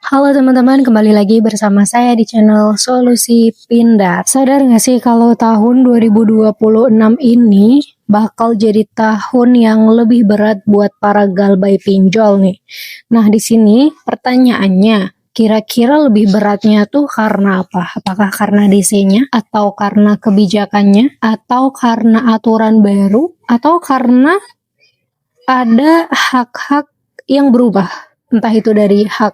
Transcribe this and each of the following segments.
Halo teman-teman, kembali lagi bersama saya di channel Solusi Pindad. Sadar nggak sih kalau tahun 2026 ini bakal jadi tahun yang lebih berat buat para galbay pinjol nih. Nah, di sini pertanyaannya, kira-kira lebih beratnya tuh karena apa? Apakah karena DC-nya, atau karena kebijakannya, atau karena aturan baru, atau karena ada hak-hak yang berubah? Entah itu dari hak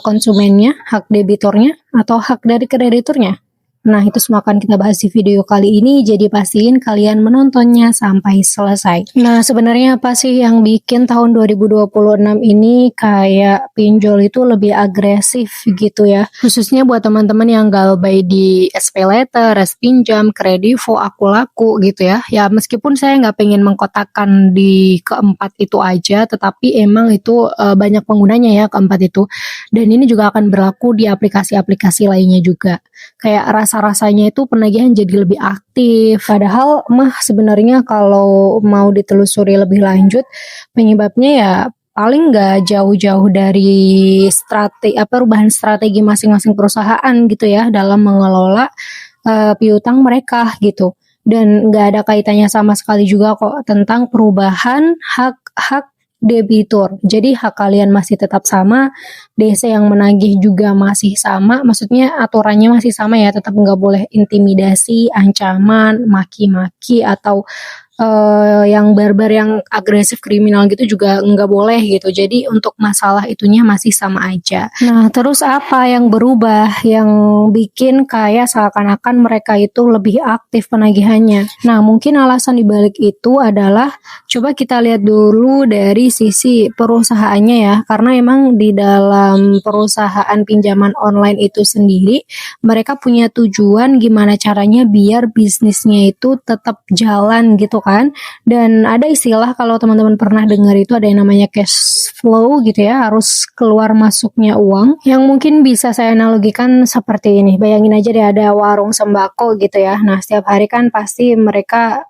konsumennya, hak debiturnya, atau hak dari krediturnya. Nah, itu semua akan kita bahas di video kali ini, jadi pastiin kalian menontonnya sampai selesai. Nah, sebenarnya apa sih yang bikin tahun 2026 ini kayak pinjol itu lebih agresif gitu ya? Khususnya buat teman-teman yang galbay di SPayLater, Respinjam, Kredivo, Akulaku gitu ya. Ya, meskipun saya nggak pengen mengkotakkan di keempat itu aja, tetapi emang itu banyak penggunanya ya keempat itu. Dan ini juga akan berlaku di aplikasi-aplikasi lainnya juga. Kayak rasa-rasanya itu penagihan jadi lebih aktif. Padahal sebenarnya kalau mau ditelusuri lebih lanjut, penyebabnya ya paling nggak jauh-jauh dari perubahan strategi masing-masing perusahaan gitu ya dalam mengelola piutang mereka gitu. Dan nggak ada kaitannya sama sekali juga kok tentang perubahan hak-hak debitur. Jadi hak kalian masih tetap sama, DC yang menagih juga masih sama, maksudnya aturannya masih sama ya, tetap nggak boleh intimidasi, ancaman, maki-maki, atau yang barbar, yang agresif kriminal gitu juga nggak boleh gitu. Jadi untuk masalah itunya masih sama aja. Nah, terus apa yang berubah yang bikin kayak seakan-akan mereka itu lebih aktif penagihannya? Nah, mungkin alasan dibalik itu adalah, coba kita lihat dulu dari sisi perusahaannya ya, karena emang di dalam perusahaan pinjaman online itu sendiri, mereka punya tujuan gimana caranya biar bisnisnya itu tetap jalan gitu kan. Dan ada istilah, kalau teman-teman pernah dengar, itu ada yang namanya cash flow gitu ya, harus keluar masuknya uang, yang mungkin bisa saya analogikan seperti ini. Bayangin aja deh, ada warung sembako gitu ya. Nah, setiap hari kan pasti mereka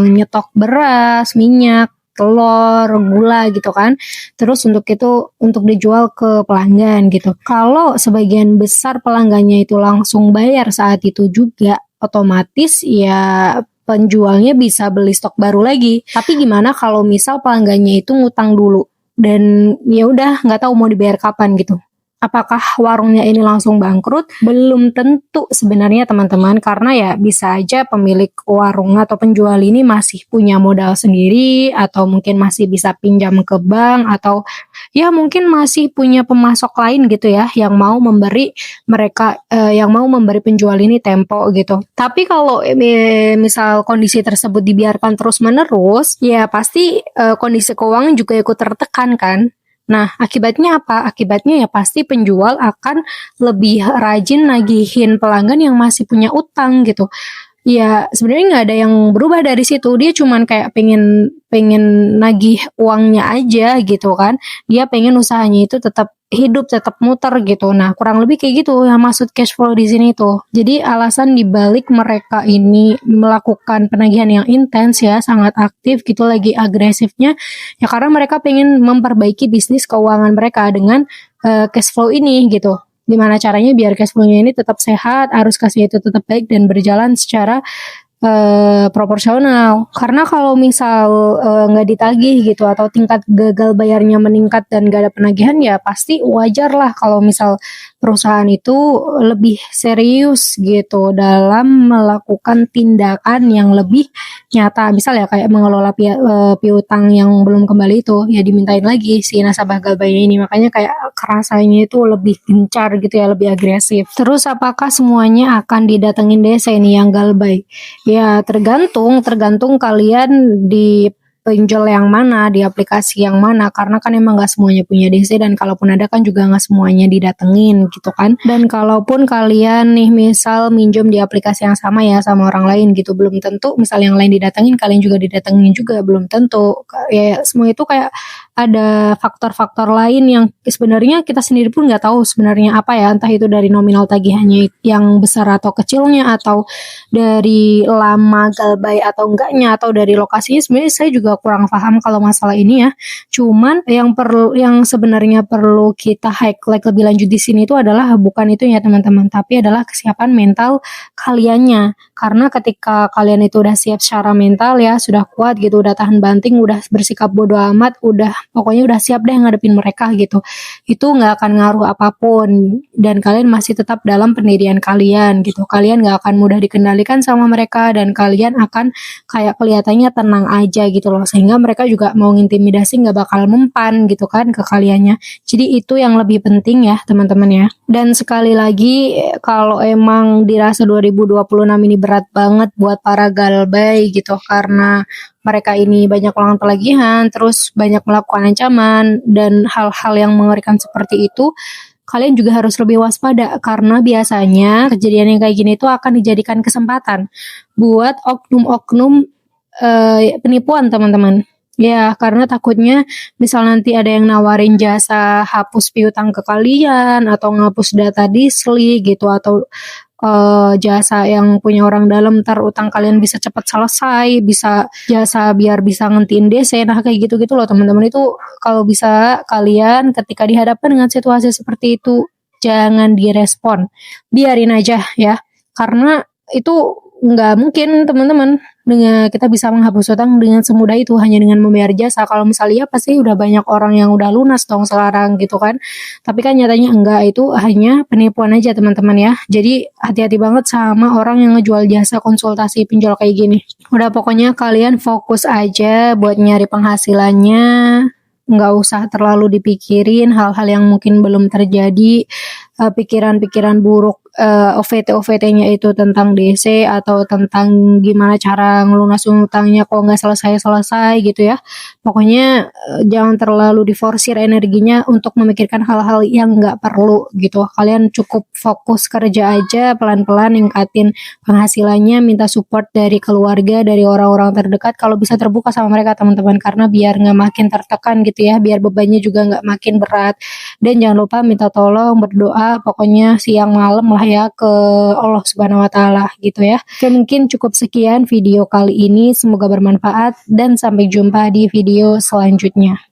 nyetok beras, minyak, telur, gula gitu kan. Terus untuk dijual ke pelanggan gitu. Kalau sebagian besar pelanggannya itu langsung bayar saat itu juga, otomatis ya penjualnya bisa beli stok baru lagi. Tapi gimana kalau misal pelanggannya itu ngutang dulu dan ya udah nggak tahu mau dibayar kapan gitu? Apakah warungnya ini langsung bangkrut? Belum tentu sebenarnya teman-teman, karena ya bisa aja pemilik warung atau penjual ini masih punya modal sendiri, atau mungkin masih bisa pinjam ke bank, atau ya mungkin masih punya pemasok lain gitu ya yang mau memberi penjual ini tempo gitu. Tapi kalau misal kondisi tersebut dibiarkan terus-menerus, ya pasti kondisi keuangan juga ikut tertekan kan. Nah, akibatnya apa? Akibatnya ya pasti penjual akan lebih rajin nagihin pelanggan yang masih punya utang gitu. Ya sebenarnya nggak ada yang berubah dari situ. Dia cuman kayak pengen pengen nagih uangnya aja gitu kan. Dia pengen usahanya itu tetap hidup, tetap muter gitu. Nah, kurang lebih kayak gitu yang maksud cash flow di sini tuh. Jadi alasan dibalik mereka ini melakukan penagihan yang intens ya, sangat aktif gitu, lagi agresifnya, ya karena mereka pengen memperbaiki bisnis keuangan mereka dengan cash flow ini gitu. Gimana caranya biar cash flow-nya ini tetap sehat, arus kasnya itu tetap baik dan berjalan secara proporsional. Karena kalau misal nggak ditagih gitu, atau tingkat gagal bayarnya meningkat dan nggak ada penagihan, ya pasti wajar lah kalau misal perusahaan itu lebih serius gitu dalam melakukan tindakan yang lebih nyata. Misal ya kayak mengelola piutang yang belum kembali itu, ya dimintain lagi si nasabah galbaynya ini. Makanya kayak kerasanya itu lebih gencar gitu ya, lebih agresif. Terus apakah semuanya akan didatengin desa ini yang galbay? Ya tergantung kalian di pinjol yang mana, di aplikasi yang mana, karena kan emang gak semuanya punya DC, dan kalaupun ada kan juga gak semuanya didatengin gitu kan. Dan kalaupun kalian nih misal minjem di aplikasi yang sama ya sama orang lain gitu, belum tentu misal yang lain didatengin kalian juga didatengin juga, belum tentu. Ya semua itu kayak ada faktor-faktor lain yang sebenarnya kita sendiri pun nggak tahu sebenarnya apa ya, entah itu dari nominal tagihannya yang besar atau kecilnya, atau dari lama galbay atau enggaknya, atau dari lokasinya. Sebenarnya saya juga agak kurang paham kalau masalah ini ya. Cuman yang sebenarnya perlu kita highlight lebih lanjut di sini itu adalah bukan itu ya teman-teman, tapi adalah kesiapan mental kaliannya. Karena ketika kalian itu udah siap secara mental ya, sudah kuat gitu, udah tahan banting, udah bersikap bodo amat, pokoknya udah siap deh ngadepin mereka gitu. Itu nggak akan ngaruh apapun dan kalian masih tetap dalam pendirian kalian gitu. Kalian nggak akan mudah dikendalikan sama mereka dan kalian akan kayak kelihatannya tenang aja gitu loh, sehingga mereka juga mau ngintimidasi nggak bakal mempan gitu kan ke kaliannya. Jadi itu yang lebih penting ya teman-teman ya. Dan sekali lagi, kalau emang dirasa 2026 ini berat banget buat para galbay gitu, karena mereka ini banyak melakukan pelagihan, terus banyak melakukan ancaman dan hal-hal yang mengerikan seperti itu, kalian juga harus lebih waspada karena biasanya kejadian yang kayak gini itu akan dijadikan kesempatan buat oknum-oknum penipuan teman-teman. Ya, karena takutnya misal nanti ada yang nawarin jasa hapus piutang ke kalian atau ngapus data disli gitu, atau jasa yang punya orang dalam, ntar utang kalian bisa cepat selesai, bisa jasa biar bisa ngentiin DC. Nah kayak gitu-gitu loh teman-teman. Itu kalau bisa kalian ketika dihadapkan dengan situasi seperti itu, jangan direspon, biarin aja ya, karena itu nggak mungkin teman-teman dengan kita bisa menghapus utang dengan semudah itu hanya dengan membayar jasa. Kalau misalnya pasti udah banyak orang yang udah lunas dong sekarang gitu kan, tapi kan nyatanya enggak, itu hanya penipuan aja teman-teman ya. Jadi hati-hati banget sama orang yang ngejual jasa konsultasi pinjol kayak gini. Udah pokoknya kalian fokus aja buat nyari penghasilannya, nggak usah terlalu dipikirin hal-hal yang mungkin belum terjadi, pikiran-pikiran buruk, OVT-OVT-nya itu tentang DC atau tentang gimana cara ngelunasin utangnya kok nggak selesai-selesai gitu ya. Pokoknya jangan terlalu diforsir energinya untuk memikirkan hal-hal yang nggak perlu gitu. Kalian cukup fokus kerja aja, pelan-pelan ningkatin penghasilannya, minta support dari keluarga, dari orang-orang terdekat, kalau bisa terbuka sama mereka teman-teman, karena biar nggak makin tertekan gitu ya, biar bebannya juga nggak makin berat. Dan jangan lupa minta tolong, berdoa, pokoknya siang malam lah ya ke Allah Subhanahu wa Ta'ala gitu ya. Oke, mungkin cukup sekian video kali ini, semoga bermanfaat dan sampai jumpa di video selanjutnya.